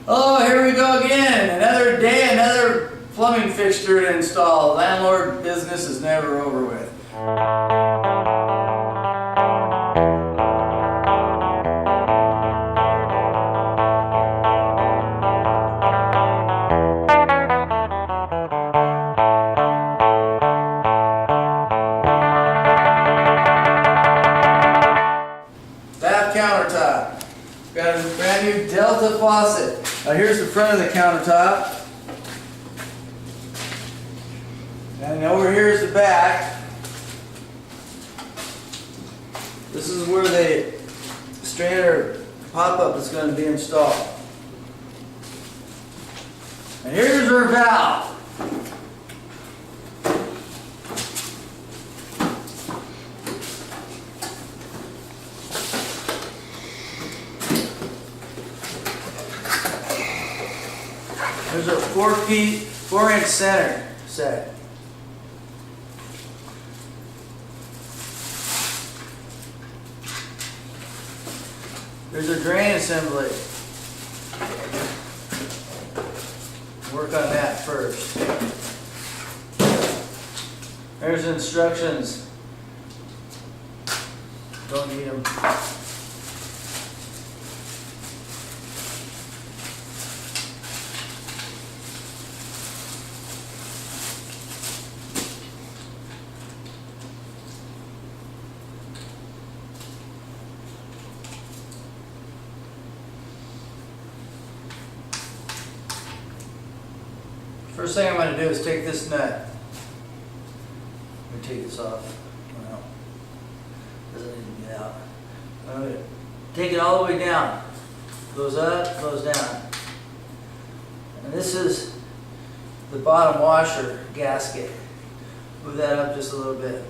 Oh, here we go again. Another day, another plumbing fixture to install. Landlord business is never over with. Bath countertop. Got a brand new Delta faucet. Now here's the front of the countertop. And over here is the back. This is where the strainer pop-up is going to be installed. And here's our valve. There's a 4-inch center set. There's a drain assembly. Work on that first. There's instructions. Don't need them. First thing I'm going to do is take this nut. Let me take this off. Well, doesn't need to get out. I'm going to take it all the way down. Goes up, goes down. And this is the bottom washer gasket. Move that up just a little bit.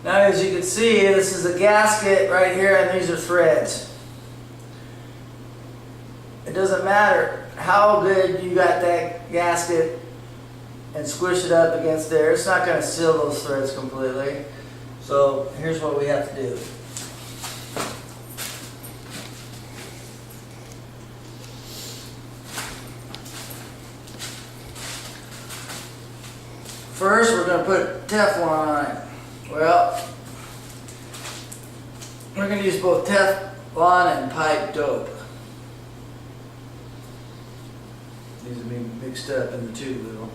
Now, as you can see, this is the gasket right here, and these are threads. It doesn't matter how good you got that gasket and squish it up against there. It's not going to seal those threads completely. So here's what we have to do. First, we're going to put Teflon on it. Well, we're going to use both Teflon and pipe dope. These will be mixed up in the tube a little.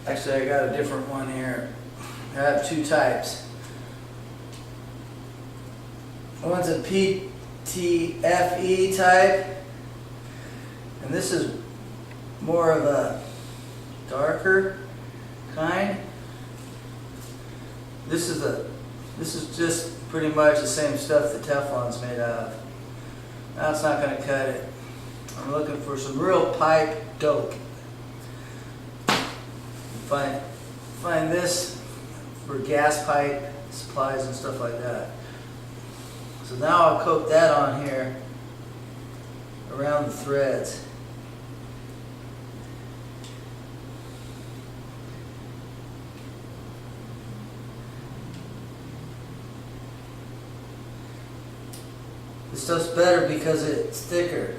Actually, I got a different one here. I have two types. One's a TFE type, and this is more of a darker kind. This is just pretty much the same stuff that Teflon's made out of. Now it's not going to cut it. I'm looking for some real pipe dope. Find this for gas pipe supplies and stuff like that. So now I'll coat that on here around the threads. This stuff's better because it's thicker.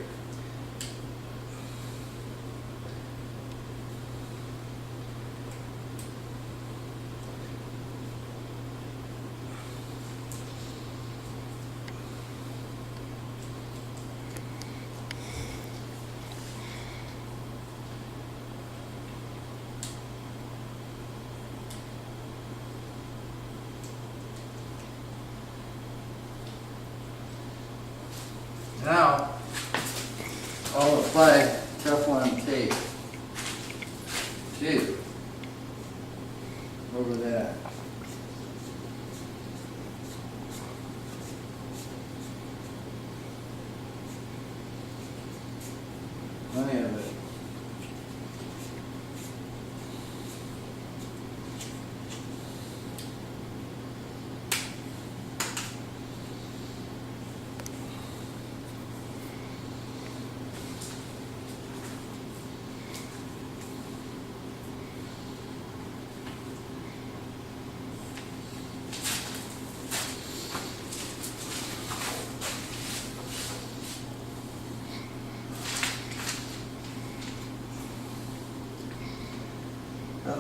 Now, I'll apply Teflon tape too over that. Plenty of it.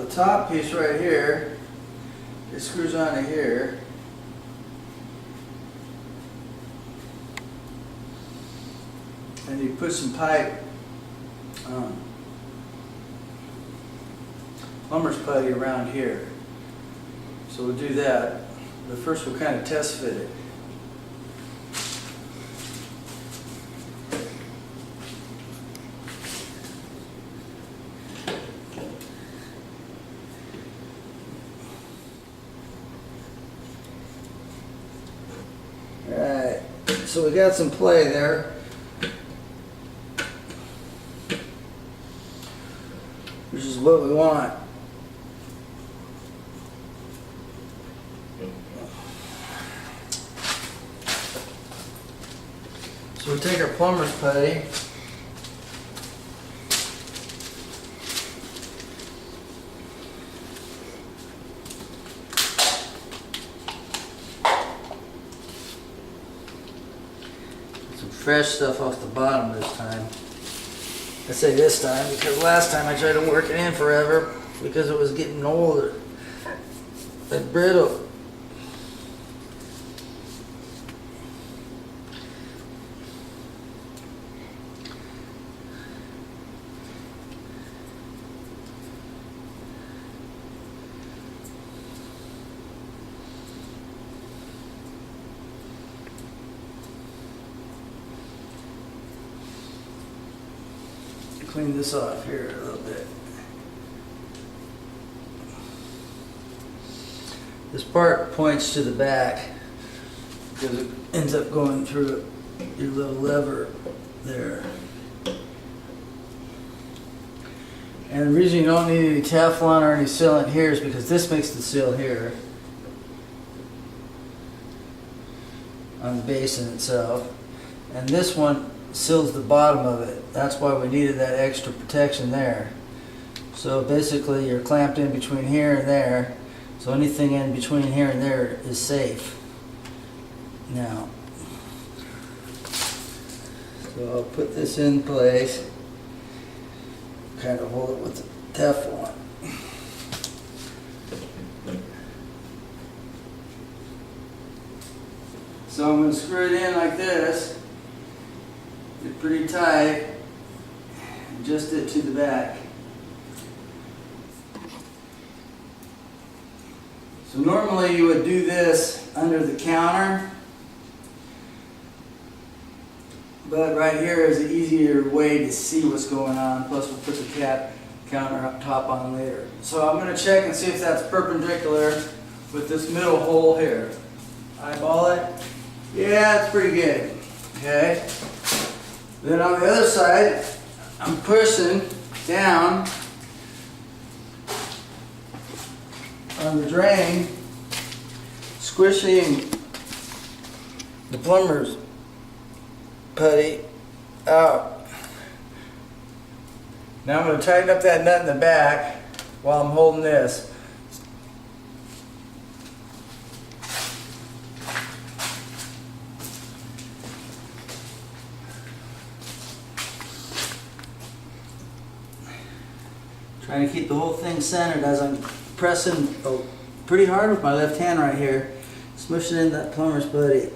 the top piece right here, it screws onto here. And you put some pipe, plumber's putty around here. So we'll do that, but first we'll kind of test fit it. Alright, so we got some play there. Which is what we want. So we'll take our plumber's putty. Some fresh stuff off the bottom this time. I say this time because last time I tried to work it in forever because it was getting older and brittle. Clean this off here a little bit. This part points to the back because it ends up going through your little lever there. And the reason you don't need any Teflon or any sealant here is because this makes the seal here on the basin itself, and this one seals the bottom of it. That's why we needed that extra protection there. So basically you're clamped in between here and there, so anything in between here and there is safe. Now, so I'll put this in place, kind of hold it with the Teflon. So I'm going to screw it in like this. Get pretty tight, adjust it to the back. So normally you would do this under the counter, but right here is an easier way to see what's going on, plus we'll put the counter up top on later. So I'm going to check and see if that's perpendicular with this middle hole here. Eyeball it. Yeah, it's pretty good. Okay. Then on the other side, I'm pushing down on the drain, squishing the plumber's putty out. Now I'm going to tighten up that nut in the back while I'm holding this. Trying to keep the whole thing centered as I'm pressing pretty hard with my left hand right here, smushing in that plumber's putty.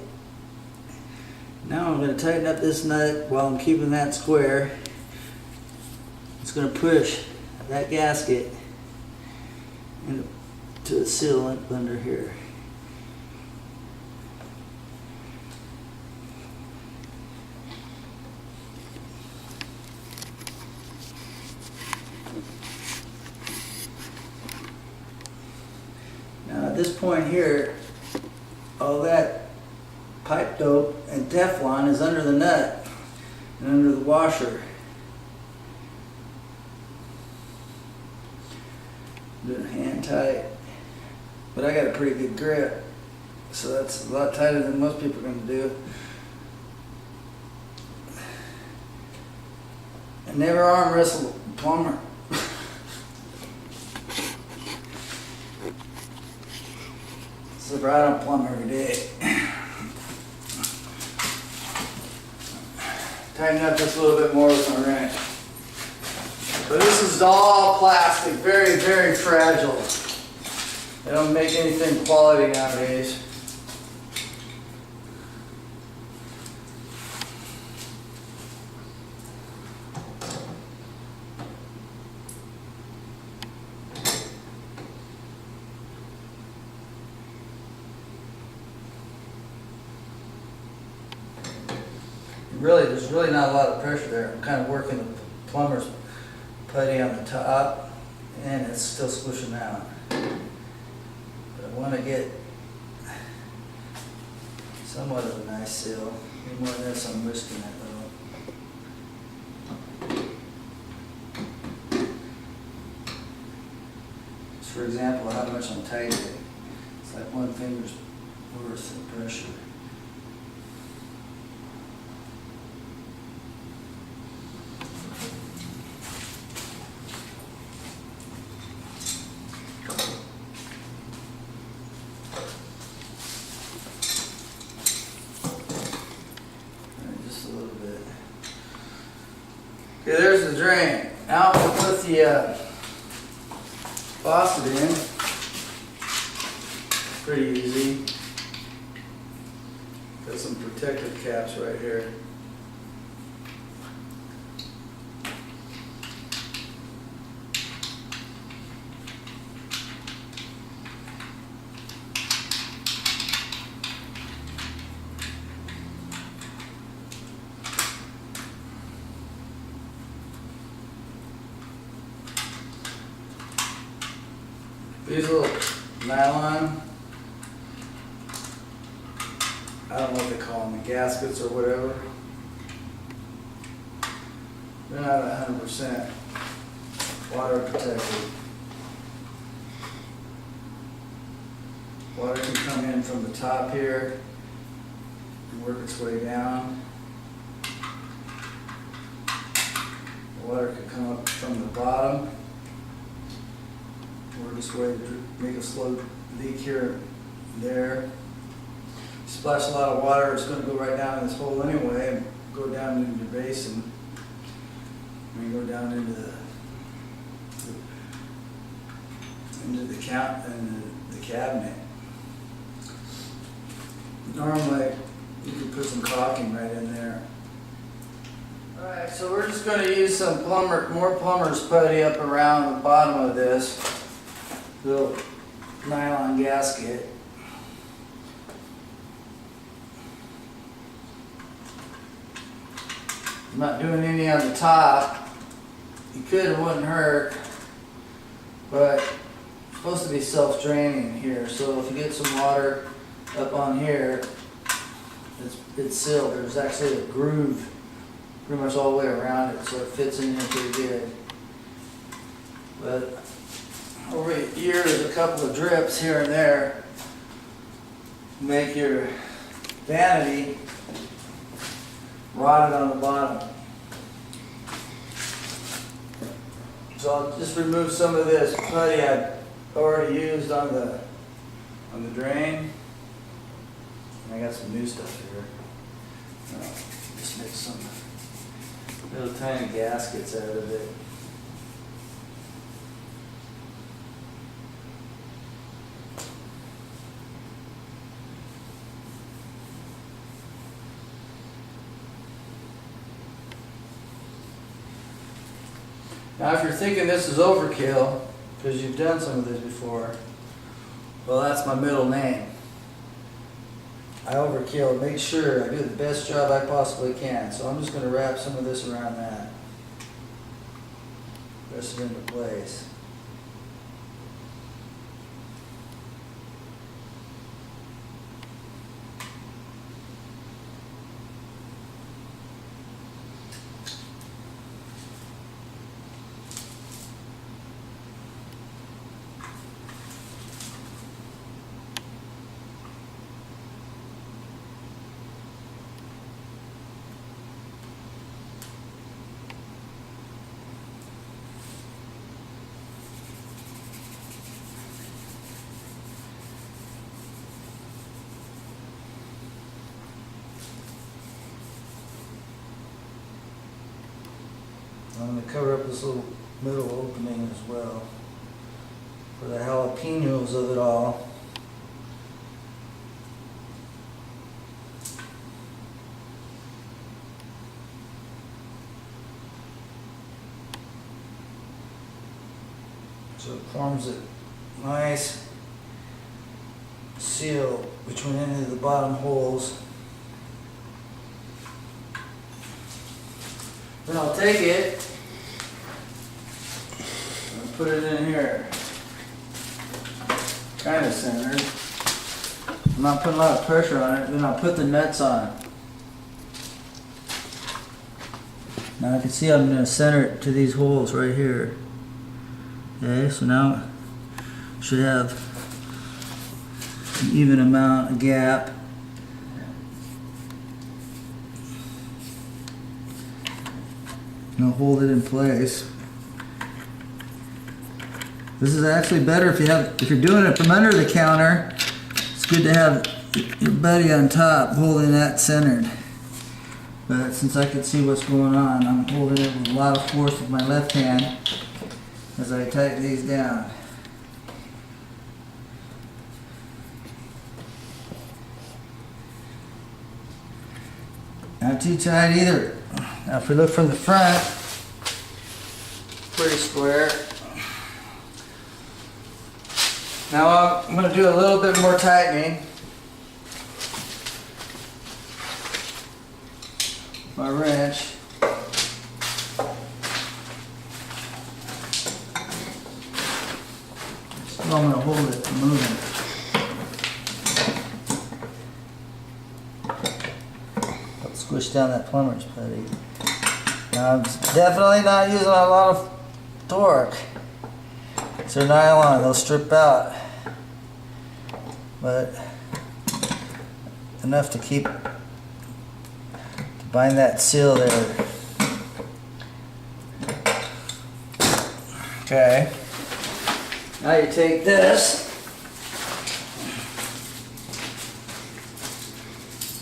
Now I'm going to tighten up this nut while I'm keeping that square. It's going to push that gasket into the sealant under here. Now at this point here, all that pipe dope and Teflon is under the nut and under the washer. Doing hand tight, but I got a pretty good grip, so that's a lot tighter than most people are going to do. And never arm wrestle a plumber. So I don't plumb every day. Tighten up just a little bit more with my wrench. But this is all plastic, very, very fragile. They don't make anything quality nowadays. Really, there's really not a lot of pressure there. I'm kind of working the plumber's putty on the top, and it's still squishing out. But I want to get somewhat of a nice seal. Any more than this, I'm risking it though. Just for example, how much I'm tightening. It's like one finger's worth of pressure. Okay, there's the drain. Now we'll put the faucet in. Pretty easy. Got some protective caps right here. These little nylon, I don't know what they call them, the gaskets or whatever. They're not 100% water protected. Water can come in from the top here and work its way down. The water could come up from the bottom. Work its way to make a slow leak here and there. Splash a lot of water, it's going to go right down in this hole anyway and go down into your basin. And go down into the cabinet. Normally, you can put some caulking right in there. Alright, so we're just going to use some more plumber's putty up around the bottom of this little nylon gasket. I'm not doing any on the top. You could, it wouldn't hurt, but it's supposed to be self-draining here. So if you get some water up on here, it's sealed. There's actually a groove pretty much all the way around it, so it fits in here pretty good. But over here, there's a couple of drips here and there. Make your vanity rotted on the bottom. So I'll just remove some of this putty I already used on the drain. And I got some new stuff here. Just make some little tiny gaskets out of it. Now if you're thinking this is overkill, because you've done some of this before, well, that's my middle name. I overkill, make sure I do the best job I possibly can. So I'm just going to wrap some of this around that. Press it into place. I'm going to cover up this little middle opening as well for the jalapenos of it all. So it forms a nice seal between any of the bottom holes. Then I'll take it and put it in here. Kind of centered. I'm not putting a lot of pressure on it. Then I'll put the nuts on. Now I can see I'm going to center it to these holes right here. Okay, so now I should have an even amount of gap. And I'll hold it in place. This is actually better if you're doing it from under the counter. It's good to have your buddy on top holding that centered. But since I can see what's going on, I'm holding it with a lot of force with my left hand as I tighten these down. Not too tight either. Now if we look from the front, pretty square. Now I'm going to do a little bit more tightening. My wrench. So I'm going to hold it and move it. I'll squish down that plumber's putty. Now I'm definitely not using a lot of torque. They're nylon, they'll strip out. But enough to bind that seal there. Okay. Now you take this.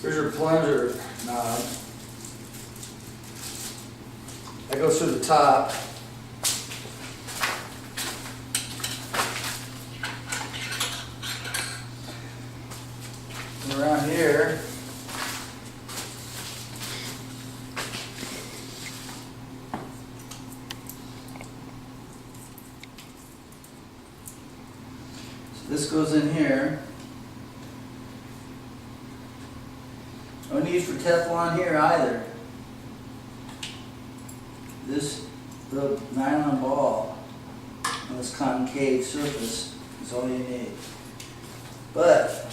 Here's your plunger knob. That goes through the top. And around here, this goes in here. No need for Teflon here either. This little nylon ball on this concave surface is all you need. But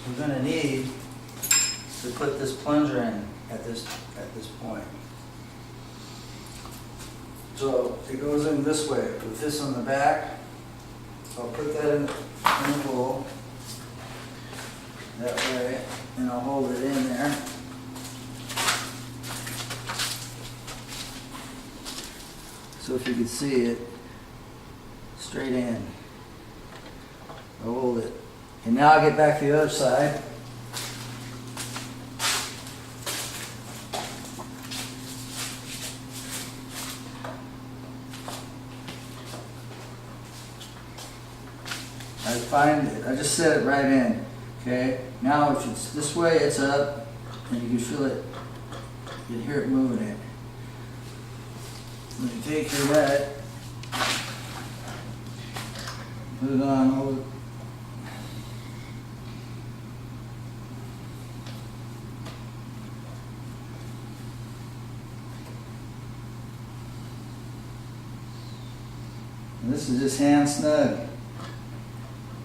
we're going to need to put this plunger in at this point. So it goes in this way with this on the back. So I'll put that in the hole that way, and I'll hold it in there. So if you can see it, straight in. I'll hold it. And now I'll get back to the other side. I find it. I just set it right in. Okay. Now if it's this way, it's up, and you can feel it. You can hear it moving it. When you take your nut, put it on over. And this is just hand snug.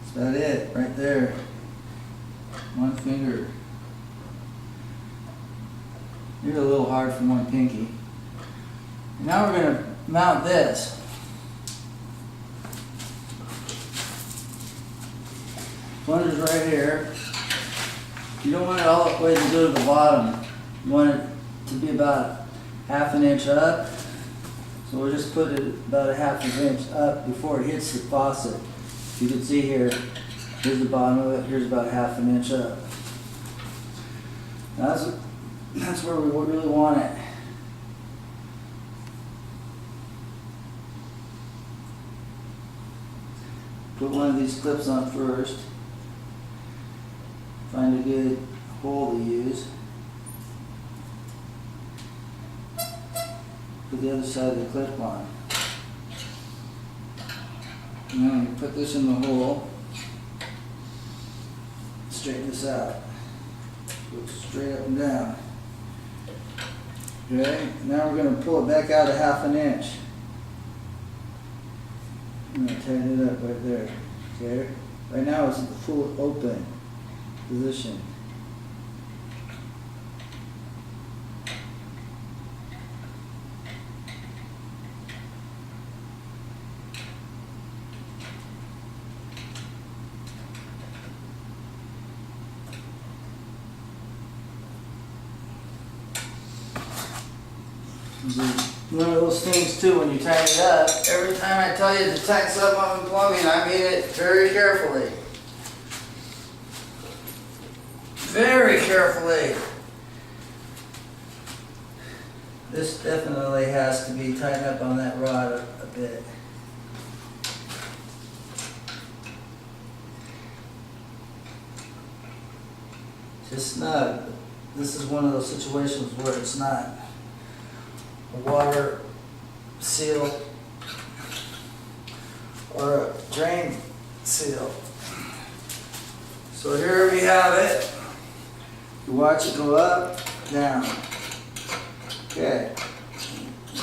That's about it, right there. One finger. Maybe a little hard from one pinky. Now we're going to mount this. Plunger's right here. You don't want it all the way to go to the bottom. You want it to be about ½ an inch up. So we'll just put it about ½ an inch up before it hits the faucet. You can see here, here's the bottom of it, here's about ½ an inch up. Now that's where we really want it. put one of these clips on first. Find a good hole to use. Put the other side of the clip on. And then you put this in the hole. Straighten this out. Go straight up and down. Okay, now we're going to pull it back out a 1/2 inch. I'm going to tighten it up right there. Okay, right now it's at the full open position. One of those things too, when you tighten it up, every time I tell you to tighten something up in plumbing, I mean it very carefully. Very carefully. This definitely has to be tightened up on that rod a bit. Just snug. This is one of those situations where it's not a water seal or a drain seal. So here we have it. You watch it go up, down. Okay,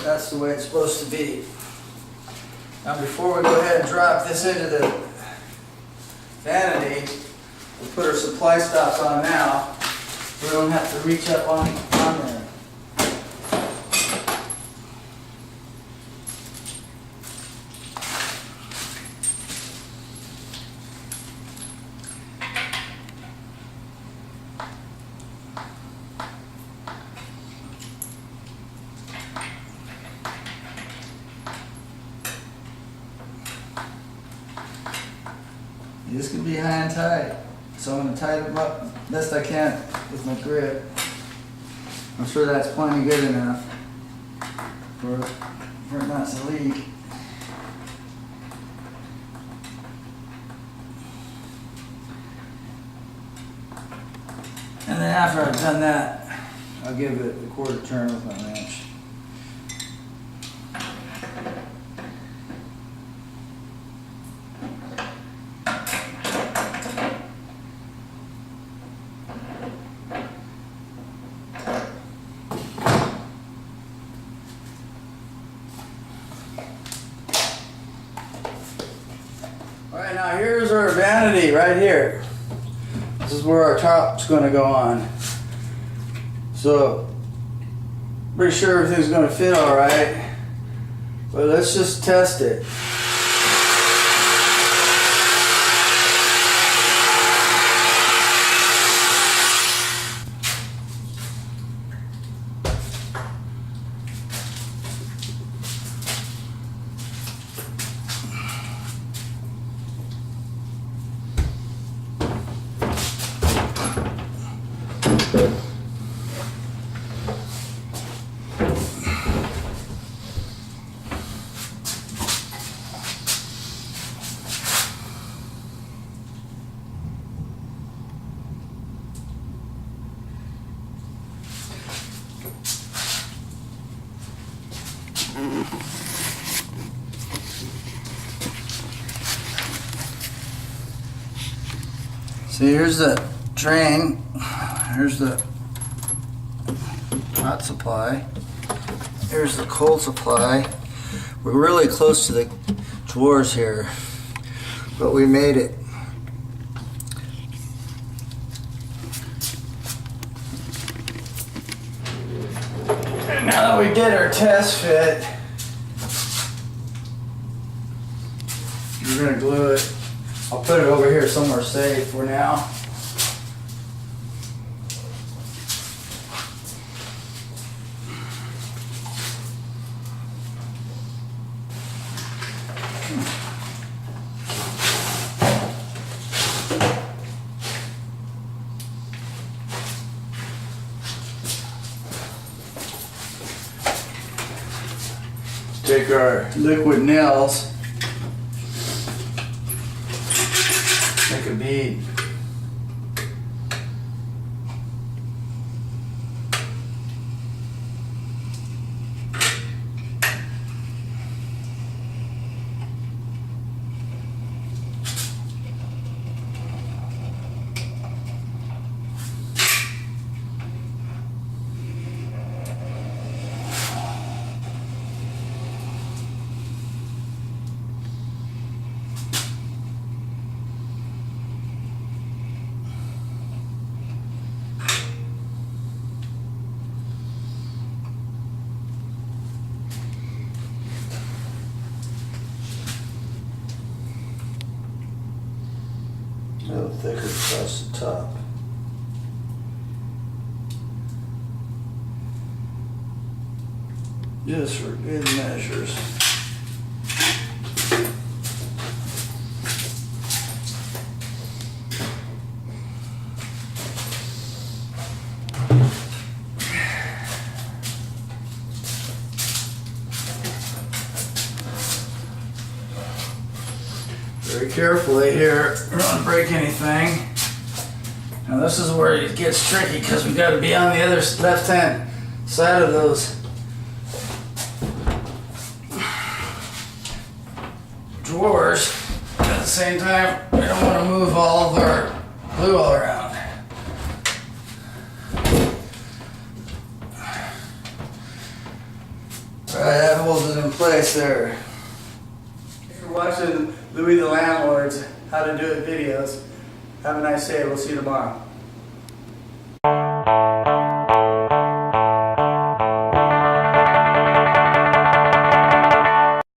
that's the way it's supposed to be. Now before we go ahead and drop this into the vanity, we'll put our supply stops on now. We don't have to reach up on there. This can be high and tight, so I'm going to tighten them up best I can with my grip. I'm sure that's plenty good enough for it not to leak. And then after I've done that, I'll give it a 1/4 turn with my wrench. Alright, now here's our vanity right here. This is where our top's going to go on. So, pretty sure everything's going to fit alright. But let's just test it. See, here's the drain, here's the hot supply, here's the cold supply. We're really close to the drawers here, but we made it. And now that we did our test fit, we're gonna glue it. I'll put it over here somewhere safe for now. Take our liquid nails. need. A little thicker across the top. Just for good measures. Very carefully here, we don't want to break anything. Now this is where it gets tricky because we got to be on the other left-hand side of those drawers. At the same time, we don't want to move all of our glue all around. Alright, that holds it in place there. If you're watching Louie the Landlord's How to Do It videos, have a nice day. We'll see you tomorrow.